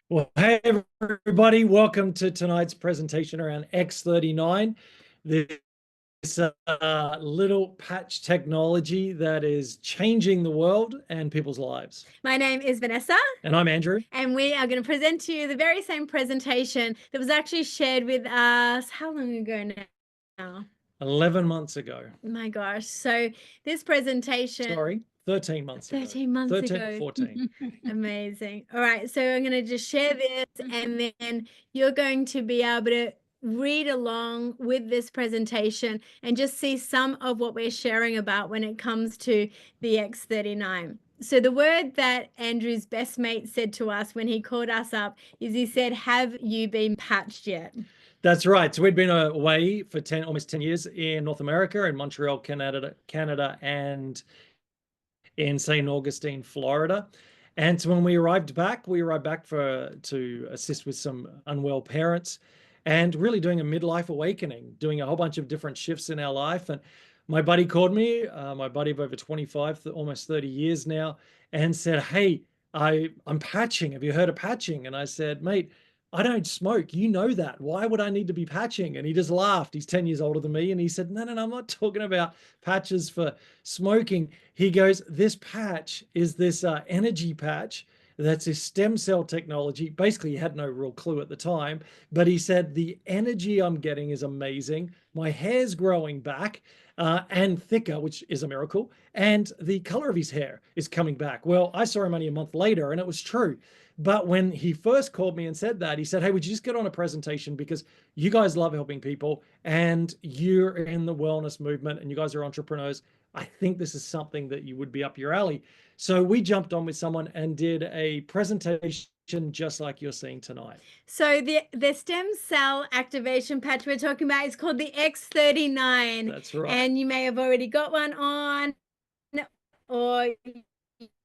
Well, hey everybody, welcome to tonight's presentation around X39, this little patch technology that is changing the world and people's lives. My name is Vanessa, And I'm Andrew. and we are going to present to you the very same presentation that was actually shared with us, how long ago now? 11 months ago. My gosh. So this presentation, Sorry, 13 months ago. 13 months 13, ago. 14. Amazing. All right. So I'm going to just share this, and then you're going to be able to read along with this presentation and just see some of what we're sharing about when it comes to the X39. So the word that Andrew's best mate said to us when he called us up is he said, "Have you been patched yet?" That's right. So we'd been away for almost 10 years in North America, in Montreal, Canada, and in St. Augustine, Florida. And so when we arrived back to assist with some unwell parents and really doing a midlife awakening, doing a whole bunch of different shifts in our life. And my buddy called me, my buddy of over 25, almost 30 years now, and said, "Hey, I'm patching. Have you heard of patching?" And I said, "Mate, I don't smoke. You know that. Why would I need to be patching?" And he just laughed. He's 10 years older than me. And he said, "No, I'm not talking about patches for smoking." He goes, "This patch is this energy patch that's a stem cell technology." Basically, he had no real clue at the time, but he said, "The energy I'm getting is amazing. My hair's growing back and thicker, which is a miracle. And the color of his hair is coming back." Well, I saw him only a month later, and it was true. But when he first called me and said that, he said, "Hey, would you just get on a presentation because you guys love helping people and you're in the wellness movement and you guys are entrepreneurs. I think this is something that you would be up your alley." So we jumped on with someone and did a presentation just like you're seeing tonight. So the stem cell activation patch we're talking about is called the X39. That's right. And you may have already got one on, or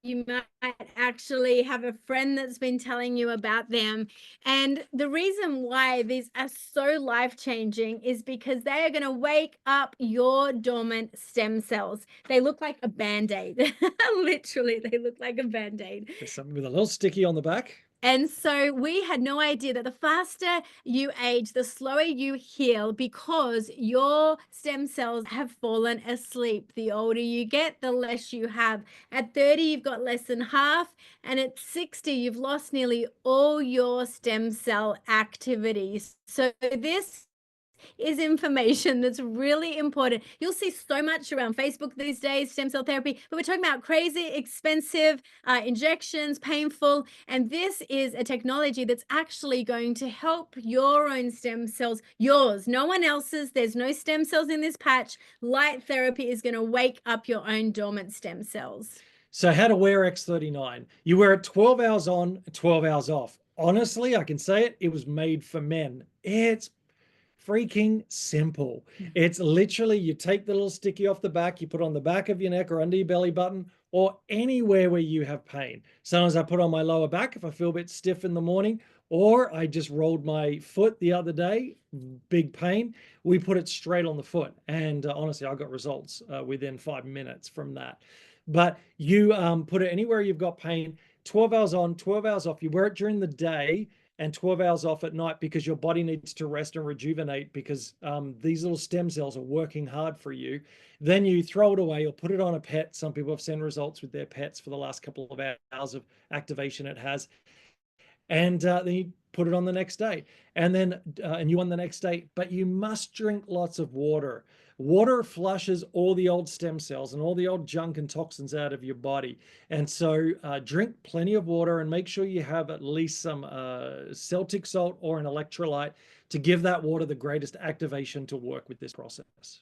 you might actually have a friend that's been telling you about them. And the reason why these are so life-changing is because they are going to wake up your dormant stem cells. They look like a Band-Aid. Literally, they look like a Band-Aid. There's something with a little sticky on the back. And so we had no idea that the faster you age, the slower you heal, because your stem cells have fallen asleep. The older you get, the less you have. At 30, you've got less than half. And at 60, you've lost nearly all your stem cell activities. So this is information that's really important. You'll see so much around Facebook these days, stem cell therapy, but we're talking about crazy, expensive injections, painful. And this is a technology that's actually going to help your own stem cells, yours, no one else's. There's no stem cells in this patch. Light therapy is going to wake up your own dormant stem cells. So how to wear X39. You wear it 12 hours on, 12 hours off. Honestly, I can say it was made for men. It's freaking simple. It's literally, you take the little sticky off the back, you put on the back of your neck or under your belly button or anywhere where you have pain. Sometimes I put on my lower back if I feel a bit stiff in the morning, or I just rolled my foot the other day, big pain. We put it straight on the foot. And honestly, I got results within 5 minutes from that. But you put it anywhere you've got pain, 12 hours on, 12 hours off. You wear it during the day and 12 hours off at night because your body needs to rest and rejuvenate because these little stem cells are working hard for you. Then you throw it away or put it on a pet. Some people have seen results with their pets for the last couple of hours of activation it has. And then you put it on the next day and then and you on the next day. But you must drink lots of water. Water flushes all the old stem cells and all the old junk and toxins out of your body. And so drink plenty of water and make sure you have at least some Celtic salt or an electrolyte to give that water the greatest activation to work with this process.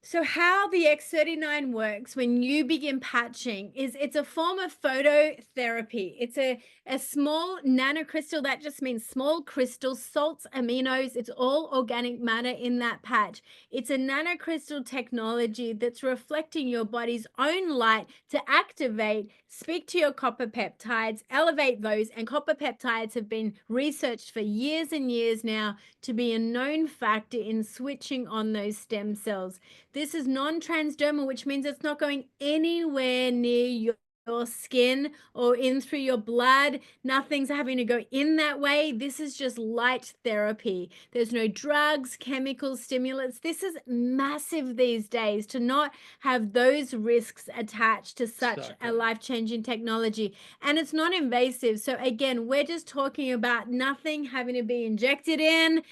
So how the X39 works when you begin patching is it's a form of phototherapy. It's a small nanocrystal, that just means small crystals, salts, aminos, it's all organic matter in that patch. It's a nanocrystal technology that's reflecting your body's own light to activate, speak to your copper peptides, elevate those, and copper peptides have been researched for years and years now to be a known factor in switching on those stem cells. This is non-transdermal, which means it's not going anywhere near your skin or in through your blood. Nothing's having to go in that way. This is just light therapy. There's no drugs, chemicals, stimulants. This is massive these days to not have those risks attached to such a Exactly. life-changing technology. And it's not invasive. So again, we're just talking about nothing having to be injected in,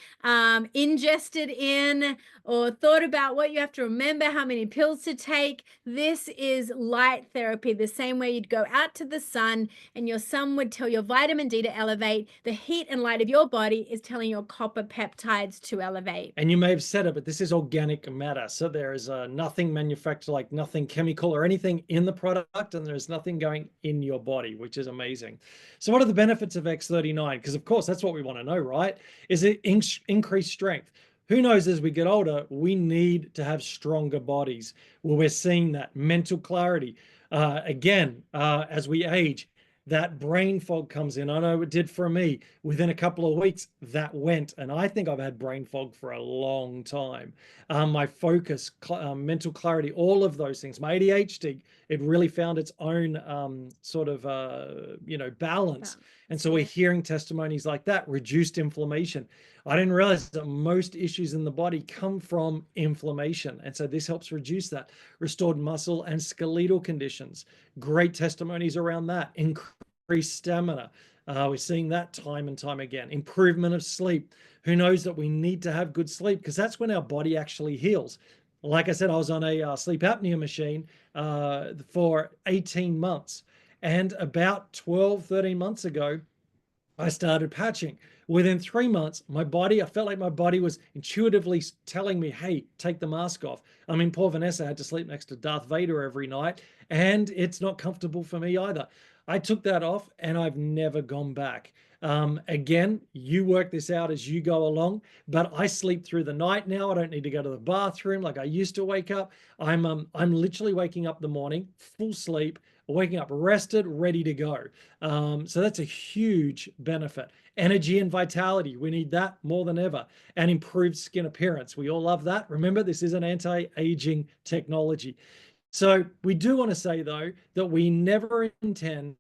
ingested in, or thought about what you have to remember, how many pills to take. This is light therapy, the same way you'd go out to the sun and your sun would tell your vitamin D to elevate. The heat and light of your body is telling your copper peptides to elevate. And you may have said it, but this is organic matter. So there is nothing manufactured, like nothing chemical or anything in the product, and there's nothing going in your body, which is amazing. So what are the benefits of X39? Because of course, that's what we want to know, right? Is it increased strength? Who knows, as we get older, we need to have stronger bodies. Well, we're seeing that mental clarity. Again, as we age, that brain fog comes in. I know it did for me. Within a couple of weeks, that went. And I think I've had brain fog for a long time. My focus, mental clarity, all of those things. My ADHD, it really found its own sort of, balance. And so we're hearing testimonies like that, reduced inflammation. I didn't realize that most issues in the body come from inflammation. And so this helps reduce that. Restored muscle and skeletal conditions. Great testimonies around that. Increased stamina. We're seeing that time and time again. Improvement of sleep. Who knows that we need to have good sleep, because that's when our body actually heals. Like I said, I was on a sleep apnea machine for 18 months. And about 12, 13 months ago, I started patching. Within 3 months, I felt like my body was intuitively telling me, hey, take the mask off. I mean, poor Vanessa had to sleep next to Darth Vader every night, and it's not comfortable for me either. I took that off and I've never gone back. Again, you work this out as you go along, but I sleep through the night now. I don't need to go to the bathroom like I used to wake up. I'm literally waking up the morning, full sleep, waking up rested, ready to go. So that's a huge benefit. Energy and vitality, we need that more than ever. And improved skin appearance. We all love that. Remember, this is an anti-aging technology. So we do want to say, though, that we never intend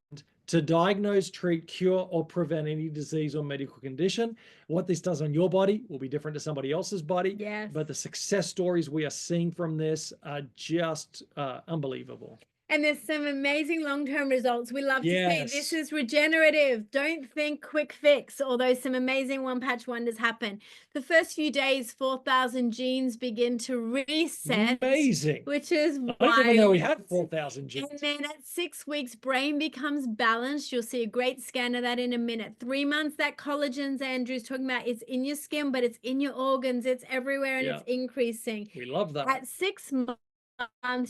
to diagnose, treat, cure, or prevent any disease or medical condition. What this does on your body will be different to somebody else's body. Yes. But the success stories we are seeing from this are just unbelievable. And there's some amazing long-term results. We love to see this Yes. is regenerative. Don't think quick fix, although some amazing one-patch wonders happen. The first few days, 4,000 genes begin to reset. Amazing. Which is I didn't even know we wild. had 4,000 genes. And then at 6 weeks, brain becomes balanced. You'll see a great scan of that in a minute. 3 months, that collagen Andrew's talking about, it's in your skin, but it's in your organs. It's everywhere, and Yeah. it's increasing. We love that. At 6 months,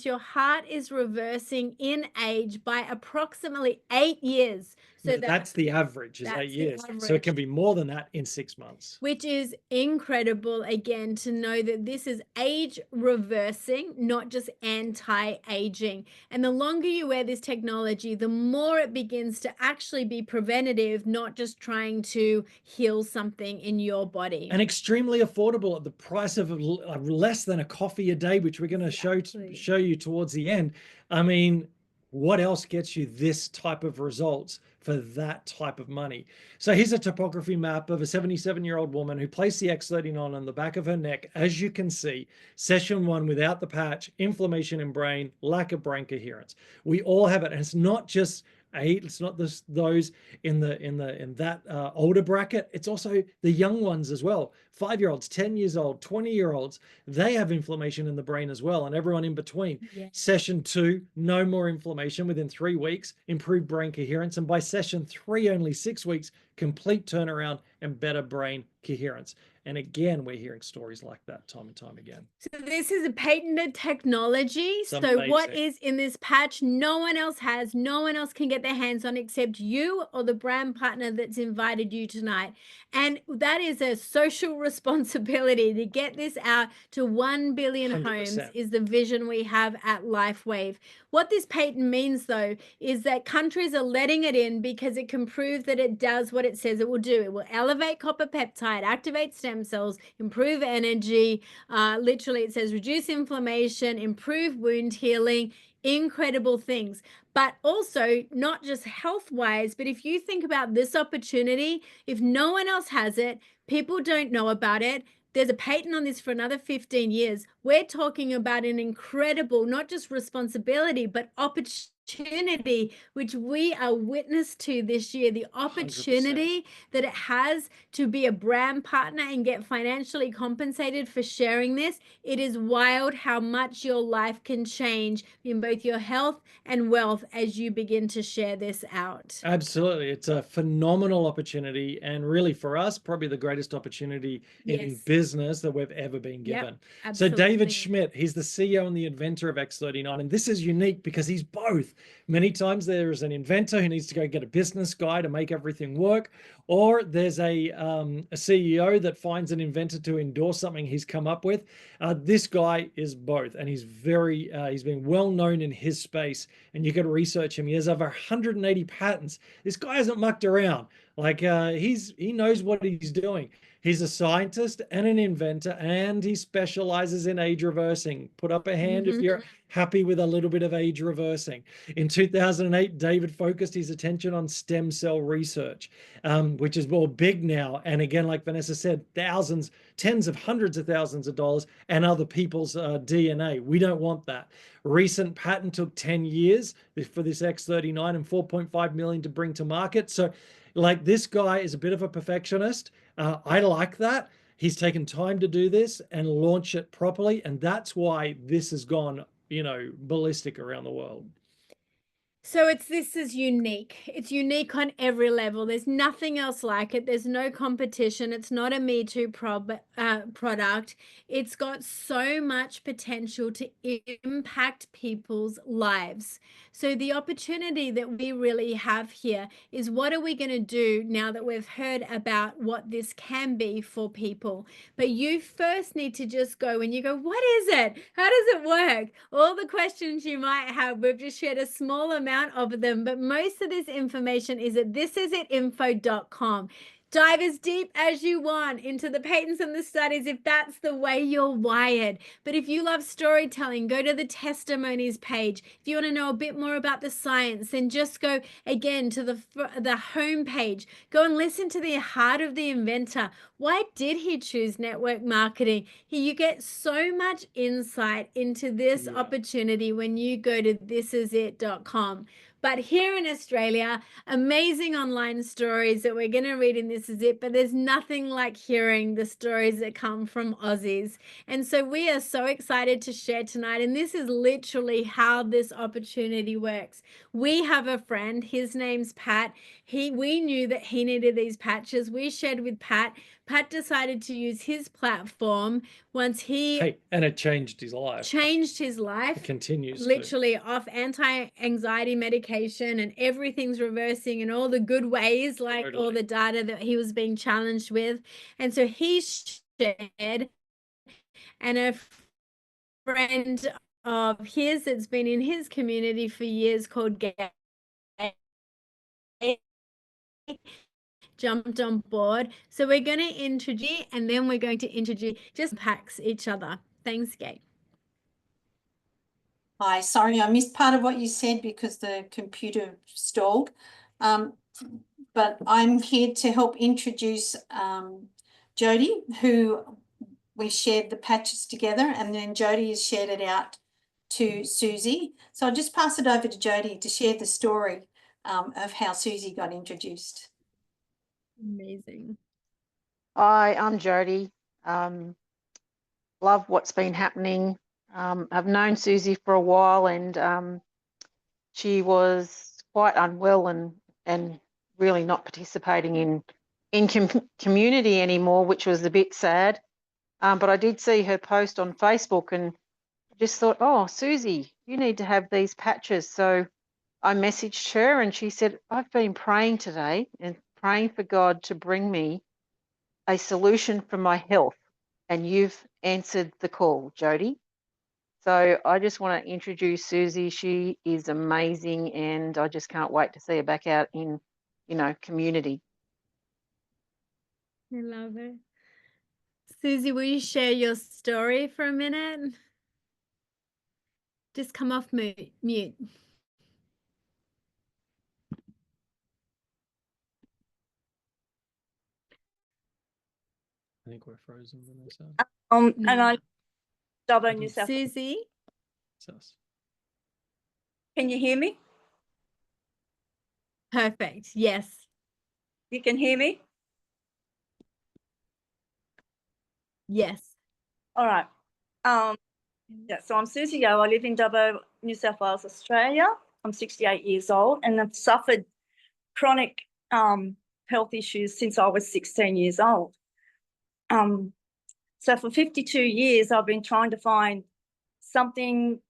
your heart is reversing in age by approximately 8 years. So that's the average, is 8 years. So it can be more than that in 6 months. Which is incredible, again, to know that this is age reversing, not just anti-aging. And the longer you wear this technology, the more it begins to actually be preventative, not just trying to heal something in your body. And extremely affordable at the price of less than a coffee a day, which we're going to show you towards the end. I mean, what else gets you this type of results for that type of money? So here's a topography map of a 77-year-old woman who placed the X39 on the back of her neck. As you can see, session 1 without the patch, inflammation in brain, lack of brain coherence. We all have it, and it's not just it's not those in that older bracket. It's also the young ones as well. 5-year-olds, 10 years old, 20-year-olds, they have inflammation in the brain as well, and everyone in between. Yeah. Session 2, no more inflammation within 3 weeks, improved brain coherence, and by session 3, only 6 weeks, complete turnaround and better brain coherence. And again, we're hearing stories like that time and time again. So this is a patented technology. So what is in this patch, no one else has, no one else can get their hands on except you or the brand partner that's invited you tonight. And that is a social responsibility to get this out to 1 billion 100%. Homes is the vision we have at LifeWave. What this patent means, though, is that countries are letting it in because it can prove that it does what it says it will do. It will elevate copper peptide, activate stem cells, improve energy. Literally, it says reduce inflammation, improve wound healing, incredible things. But also not just health wise, but if you think about this opportunity, if no one else has it, people don't know about it, there's a patent on this for another 15 years. We're talking about an incredible, not just responsibility, but opportunity, which we are witness to this year. The opportunity 100%. that it has to be a brand partner and get financially compensated for sharing this. It is wild how much your life can change in both your health and wealth as you begin to share this out. Absolutely. It's a phenomenal opportunity, and really for us, probably the greatest opportunity in Yes. business that we've ever been Yep, given. So absolutely. David Schmidt, he's the CEO and the inventor of X39, and this is unique because he's both. Many times there is an inventor who needs to go get a business guy to make everything work, or there's a CEO that finds an inventor to endorse something he's come up with. This guy is both, and he's been well known in his space, and you can research him. He has over 180 patents. This guy hasn't mucked around. Like he knows what he's doing. He's a scientist and an inventor, and he specializes in age reversing. Put up a hand if you're happy with a little bit of age reversing. In 2008, David focused his attention on stem cell research, which is more big now. And again, like Vanessa said, thousands, tens of hundreds of thousands of dollars and other people's DNA. We don't want that. Recent patent took 10 years for this X39 and 4.5 million to bring to market. So like, this guy is a bit of a perfectionist. I like that. He's taken time to do this and launch it properly. And that's why this has gone, ballistic around the world. So this is unique. It's unique on every level. There's nothing else like it. There's no competition. It's not a Me Too product. It's got so much potential to impact people's lives. So the opportunity that we really have here is, what are we going to do now that we've heard about what this can be for people? But you first need to just go and you go, what is it? How does it work? All the questions you might have, we've just shared a small amount of them, but most of this information is at thisisitinfo.com. Dive as deep as you want into the patents and the studies if that's the way you're wired. But if you love storytelling, go to the testimonies page. If you want to know a bit more about the science, then just go again to the home page. Go and listen to the heart of the inventor. Why did he choose network marketing? You get so much insight into this opportunity when you go to thisisit.com. But here in Australia, amazing online stories that we're going to read in This Is It, but there's nothing like hearing the stories that come from Aussies. And so we are so excited to share tonight. And this is literally how this opportunity works. We have a friend, his name's Pat. We knew that he needed these patches. We shared with Pat. Pat decided to use his platform once and it changed his life. It continues literally off anti-anxiety medication, and everything's reversing in all the good ways, like all the data that he was being challenged with. And so he shared, and a friend of his that's been in his community for years called Gay jumped on board. So we're going to introduce, and then we're going to introduce, just packs each other. Thanks, Gay. Hi, sorry, I missed part of what you said because the computer stalled. But I'm here to help introduce Jodie, who we shared the patches together, and then Jodie has shared it out to Suzie. So I'll just pass it over to Jodie to share the story of how Suzie got introduced. Amazing. Hi, I'm Jodie. Love what's been happening. I've known Suzie for a while, and she was quite unwell and really not participating in community anymore, which was a bit sad. But I did see her post on Facebook and just thought, oh, Suzie, you need to have these patches. So I messaged her and she said, I've been praying today and praying for God to bring me a solution for my health, and you've answered the call, Jodie. So I just want to introduce Suzie. She is amazing, and I just can't wait to see her back out in, community. I love it. Suzie, will you share your story for a minute? Just come off mute. I think we're frozen, Vanessa. And I Dubbo, New South. Suzie? It's us. Can you hear me? Perfect. Yes. You can hear me? Yes. All right. Yeah, so I'm Suzie. I live in Dubbo, New South Wales, Australia. I'm 68 years old and I've suffered chronic health issues since I was 16 years old. So for 52 years, I've been trying to find something,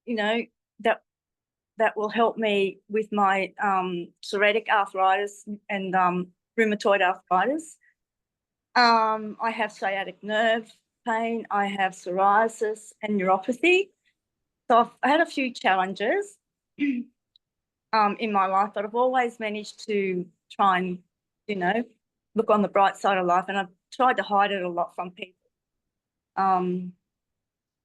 you know, that will help me with my psoriatic arthritis and rheumatoid arthritis. I have sciatic nerve pain, I have psoriasis and neuropathy. So I've had a few challenges in my life, but I've always managed to try and, you know, look on the bright side of life, and I've tried to hide it a lot from people.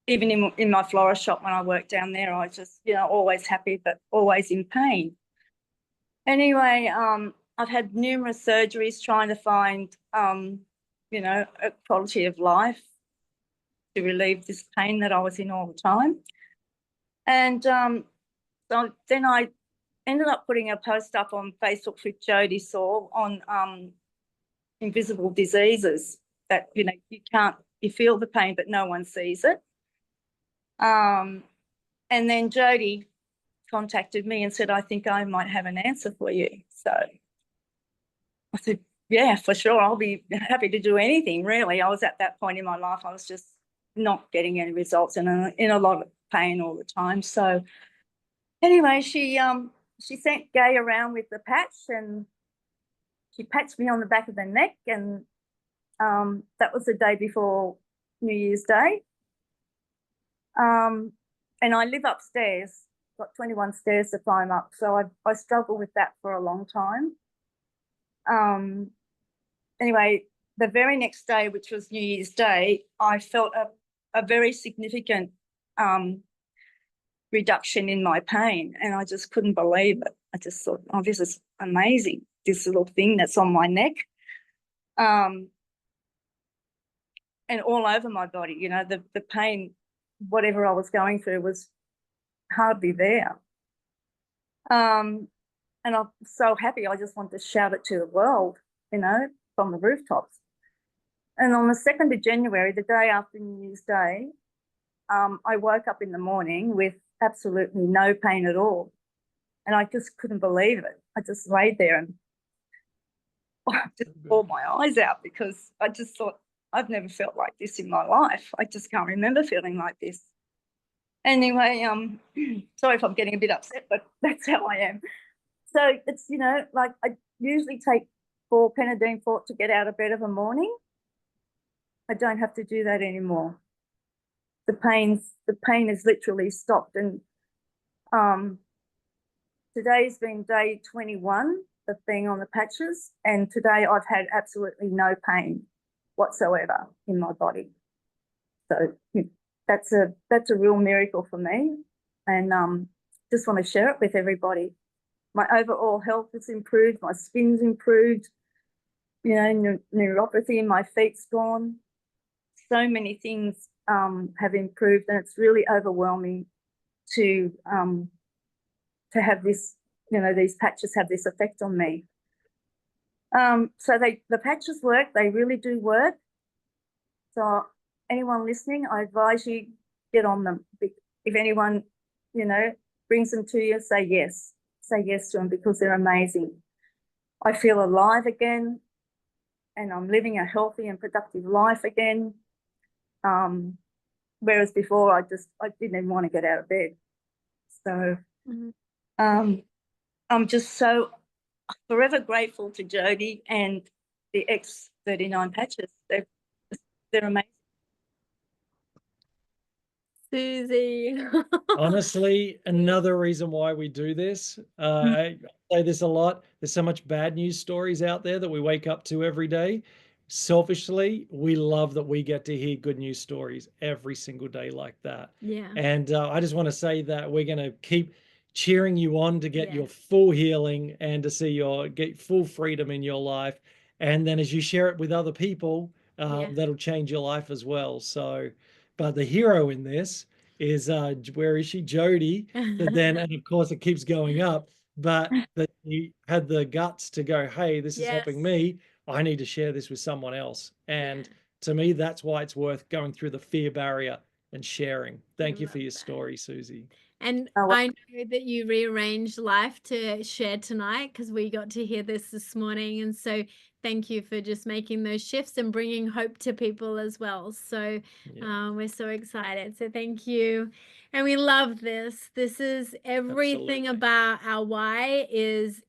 Even in my florist shop when I worked down there, I was just, you know, always happy, but always in pain. Anyway, I've had numerous surgeries trying to find, you know, a quality of life to relieve this pain that I was in all the time. And so then I ended up putting a post up on Facebook with Jodie saw on invisible diseases that, you know, you feel the pain, but no one sees it. And then Jodie contacted me and said, I think I might have an answer for you. So I said, yeah, for sure. I'll be happy to do anything, really. I was at that point in my life, I was just not getting any results and in a lot of pain all the time. So anyway, she sent Gay around with the patch and she patched me on the back of the neck, and that was the day before New Year's Day. And I live upstairs, got 21 stairs to climb up. So I struggled with that for a long time. Anyway, the very next day, which was New Year's Day, I felt a very significant reduction in my pain, and I just couldn't believe it. I just thought, oh, this is amazing, this little thing that's on my neck. And all over my body, you know, the pain, whatever I was going through, was hardly there. And I'm so happy, I just want to shout it to the world, you know, from the rooftops. And on the 2nd of January, the day after New Year's Day, I woke up in the morning with absolutely no pain at all. And I just couldn't believe it. I just laid there and I just bawled my eyes out, because I just thought, I've never felt like this in my life. I just can't remember feeling like this. Anyway, sorry if I'm getting a bit upset, but that's how I am. So it's, you know, like I usually take 4 Penadine Fort to get out of bed of a morning. I don't have to do that anymore. The pain is literally stopped. And today's been day 21 of being on the patches, and today I've had absolutely no pain whatsoever in my body. So that's a real miracle for me, and just want to share it with everybody. My overall health has improved, my skin's improved, you know, neuropathy in my feet's gone. So many things have improved, and it's really overwhelming to have this, you know, these patches have this effect on me. So the patches work, they really do work. So anyone listening, I advise you get on them. If anyone, you know, brings them to you, say yes to them, because they're amazing. I feel alive again, and I'm living a healthy and productive life again. Whereas before I didn't even want to get out of bed. So I'm just so forever grateful to Jodie and the X39 patches. They're amazing. Suzie. Honestly, another reason why we do this, I say this a lot, there's so much bad news stories out there that we wake up to every day. selfishly, we love that we get to hear good news stories every single day like that. Yeah. And I just want to say that we're going to keep cheering you on to get your Yes. full healing and to see your get full freedom in your life. And then as you share it with other people, Yeah. that'll change your life as well. So, but the hero in this is where is she? Jodie. But then, and of course, it keeps going up. But that you had the guts to go, hey, this is helping Yes. me. I need to share this with someone else. And to me, that's why it's worth going through the fear barrier and sharing. Thank you for love your that. story, Suzie. And Oh, well- I know that you rearranged life to share tonight because we got to hear this morning. And so thank you for just making those shifts and bringing hope to people as well. So Yeah, we're so excited. So thank you. And we love this. This is everything absolutely. about our why is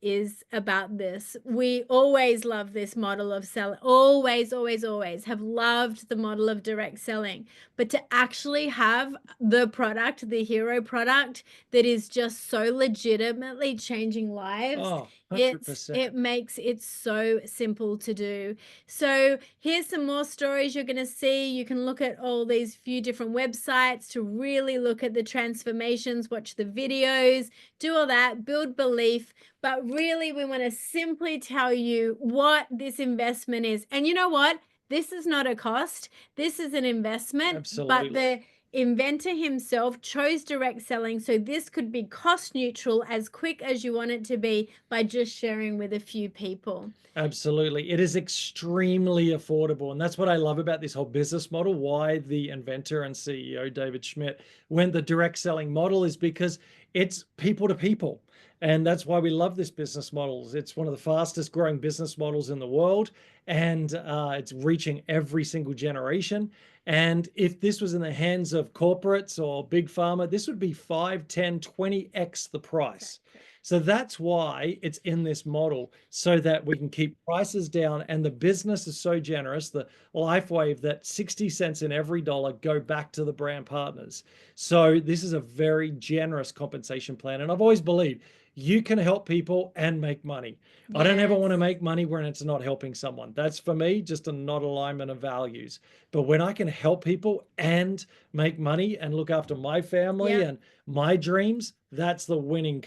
about this. We always love this model of selling. Always, always, always have loved the model of direct selling. But to actually have the product, the hero product that is just so legitimately changing lives, Oh, 100%. it makes it so simple to do. So here's some more stories you're going to see. You can look at all these few different websites to really look at the transformations, watch the videos, do all that, build belief. But really, we want to simply tell you what this investment is. And you know what? This is not a cost. This is an investment. Absolutely. But the inventor himself chose direct selling, so this could be cost neutral as quick as you want it to be by just sharing with a few people. Absolutely. It is extremely affordable. And that's what I love about this whole business model. Why the inventor and CEO, David Schmidt, went the direct selling model is because it's people to people. And that's why we love this business model. It's one of the fastest growing business models in the world. And it's reaching every single generation. And if this was in the hands of corporates or big pharma, this would be 5, 10, 20x the price. So that's why it's in this model, so that we can keep prices down. And the business is so generous, the LifeWave, that 60 cents in every dollar go back to the brand partners. So this is a very generous compensation plan. And I've always believed you can help people and make money. I don't ever want to make money when it's not helping someone. That's for me just a not alignment of values. But when I can help people and make money and look after my family and my dreams, that's the winning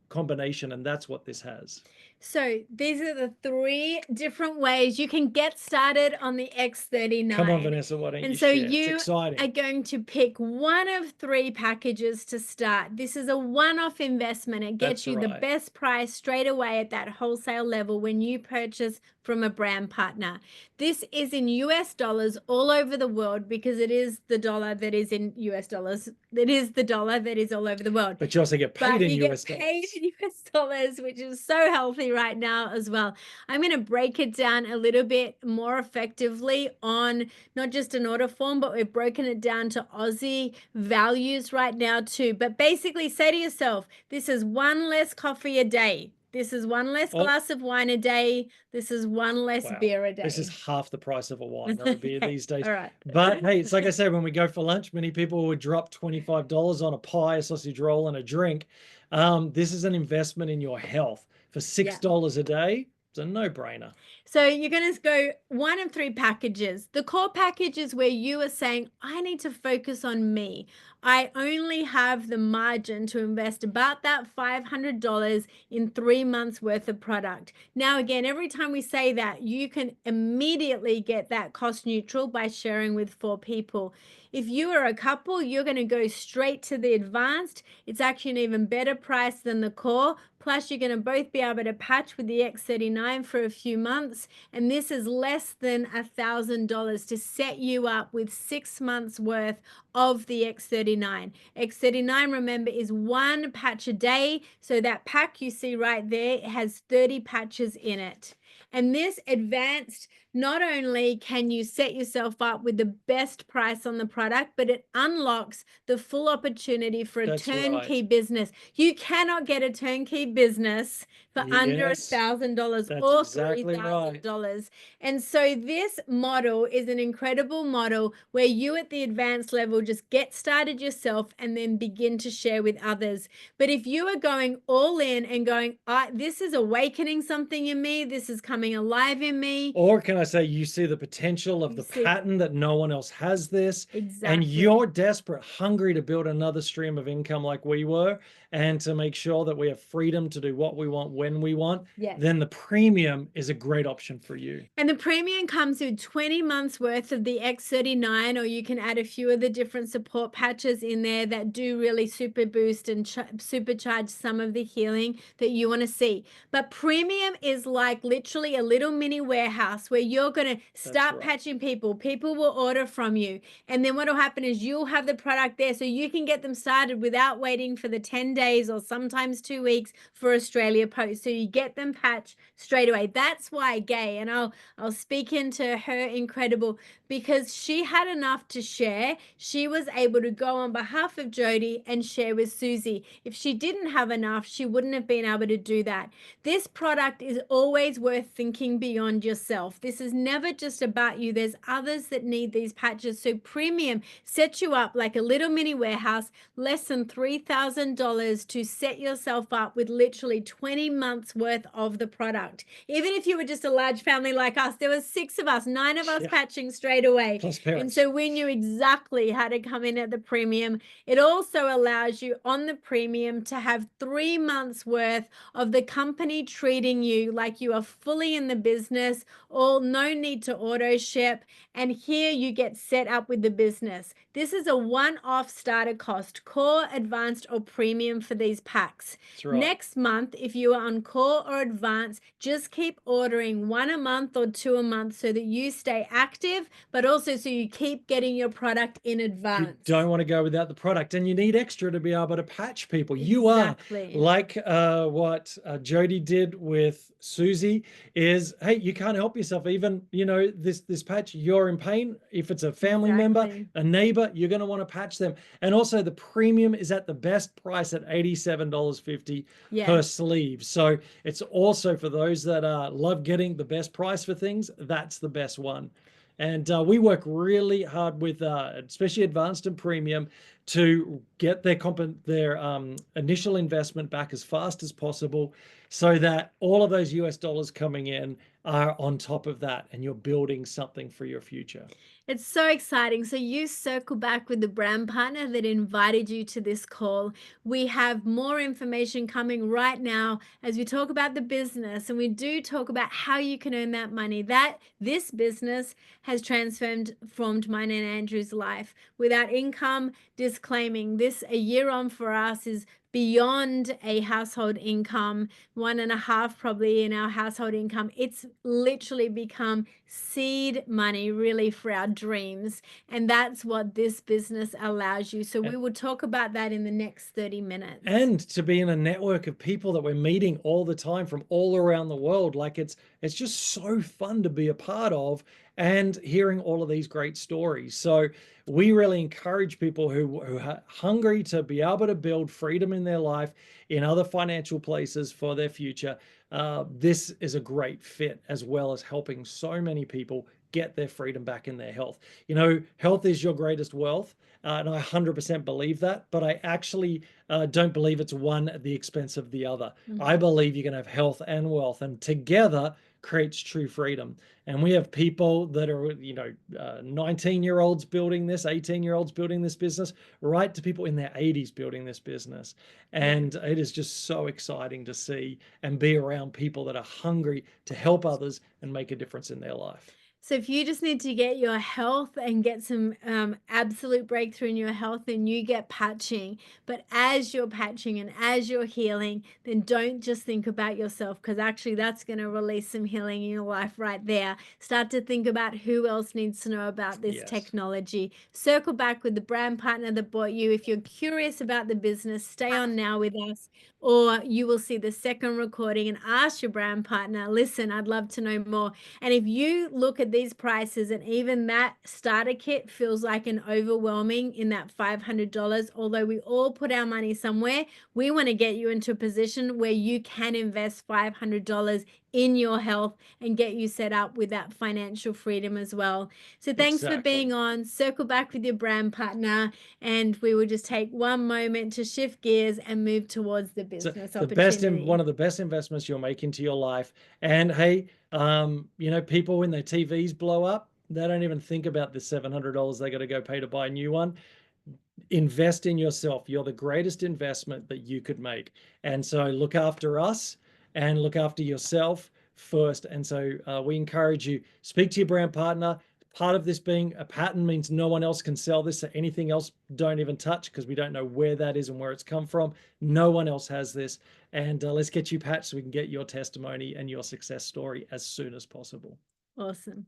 combination. And that's what this has. So these are the 3 different ways you can get started on the X39. Come on, Vanessa, why don't And you so share? It's you exciting. are going to pick one of 3 packages to start. This is a one-off investment. It gets That's you the right. best price straight away at that wholesale level when you purchase from a brand partner. This is in US dollars all over the world because it is the dollar that is in US dollars. It is the dollar that is all over the world. But you also get paid But in you US get dollars. paid in US dollars, which is so healthy right now as well. I'm going to break it down a little bit more effectively on not just an order form, but we've broken it down to Aussie values right now too. But basically say to yourself, this is 1 less coffee a day. This is 1 less glass of wine a day. This is 1 less beer a day. This is half the price of a wine or a beer these days. All right. But hey, it's like I said, when we go for lunch, many people would drop $25 on a pie, a sausage roll, and a drink. This is an investment in your health. For $6 a day, it's a no-brainer. So you're going to go 1 of 3 packages. The core package is where you are saying, I need to focus on me. I only have the margin to invest about that $500 in 3 months worth of product. Now, again, every time we say that, you can immediately get that cost neutral by sharing with 4 people. If you are a couple, you're going to go straight to the advanced. It's actually an even better price than the core. Plus, you're going to both be able to patch with the X39 for a few months. And this is less than $1,000 to set you up with 6 months worth of the X39. X39, remember, is 1 patch a day. So that pack you see right there has 30 patches in it. And this advanced, not only can you set yourself up with the best price on the product, but it unlocks the full opportunity for a turnkey business. You cannot get a turnkey business for under $1,000 or $3,000. And so this model is an incredible model where you at the advanced level just get started yourself and then begin to share with others. But if you are going all in and going, this is awakening something in me, this is coming alive in me. Or can I say, you see the potential of You the see- pattern that no one else has this, Exactly. and you're desperate, hungry to build another stream of income like we were, and to make sure that we have freedom to do what we want when we want, Yes. then the premium is a great option for you. And the premium comes with 20 months worth of the X39, or you can add a few of the different support patches in there that do really super boost and supercharge some of the healing that you want to see. But premium is like literally a little mini warehouse where you're going to start right. patching people. People will order from you. And then what will happen is you'll have the product there so you can get them started without waiting for the 10 days or sometimes 2 weeks for Australia Post. So you get them patched straight away. That's why Gay, and I'll speak into her incredible, because she had enough to share. She was able to go on behalf of Jodie and share with Suzie. If she didn't have enough, she wouldn't have been able to do that. This product is always worth thinking beyond yourself. This is never just about you. There's others that need these patches. So premium sets you up like a little mini warehouse, less than $3,000 to set yourself up with literally 20 months worth of the product. Even if you were just a large family like us, there were 6 of us, 9 of us patching straight away. Plus And parents. so we knew exactly how to come in at the premium. It also allows you on the premium to have 3 months worth of the company treating you like you are fully in the business, all no need to auto ship. And here you get set up with the business. This is a one-off starter cost, core, advanced, or premium for these packs. That's right. Next month, if you are on core or advanced, just keep ordering 1 a month or 2 a month so that you stay active, but also so you keep getting your product in advance. You don't want to go without the product, and you need extra to be able to patch people. You are like what Jodie did with Suzie is, hey, you can't help yourself. Even, you know, this patch, you're in pain. If it's a family member, a neighbor, you're going to want to patch them. And also the premium is at the best price at $87.50 per sleeve. So it's also for those that love getting the best price for things, that's the best one. And we work really hard with, especially advanced and premium, to get their initial investment back as fast as possible, so that all of those US dollars coming in are on top of that, and you're building something for your future. It's so exciting. So you circle back with the brand partner that invited you to this call. We have more information coming right now as we talk about the business, and we do talk about how you can earn that money. That this business has transformed mine and Andrew's life. Without income, disclaiming this a year on for us is beyond a household income, 1.5 probably in our household income. It's literally become seed money really for our dreams. And that's what this business allows you. So we will talk about that in the next 30 minutes. And to be in a network of people that we're meeting all the time from all around the world. Like it's just so fun to be a part of, and hearing all of these great stories. So we really encourage people who are hungry to be able to build freedom in their life in other financial places for their future. This is a great fit, as well as helping so many people get their freedom back in their health. You know, health is your greatest wealth. And I 100% believe that, but I actually don't believe it's one at the expense of the other. I believe you can have health and wealth, and together creates true freedom. And we have people that are, 19-year-olds building this, 18-year-olds building this business, right to people in their 80s building this business. And it is just so exciting to see and be around people that are hungry to help others and make a difference in their life. So if you just need to get your health and get some absolute breakthrough in your health, then you get patching. But as you're patching and as you're healing, then don't just think about yourself, because actually that's going to release some healing in your life right there. Start to think about who else needs to know about this technology. Circle back with the brand partner that bought you. If you're curious about the business, stay on now with us, or you will see the second recording and ask your brand partner, listen, I'd love to know more. And if you look at these prices, and even that starter kit feels like an overwhelming in that $500, although we all put our money somewhere, we want to get you into a position where you can invest $500 in your health and get you set up with that financial freedom as well. So thanks for being on. Circle back with your brand partner, and we will just take one moment to shift gears and move towards the business opportunity. One of the best investments you'll make into your life. And hey, you know, people, when their TVs blow up, they don't even think about the $700 they got to go pay to buy a new one. Invest in yourself. You're the greatest investment that you could make. And so look after us and look after yourself first. And so we encourage you, speak to your brand partner. Part of this being a patent means no one else can sell this, so anything else don't even touch, because we don't know where that is and where it's come from. No one else has this. And let's get you patched so we can get your testimony and your success story as soon as possible. Awesome.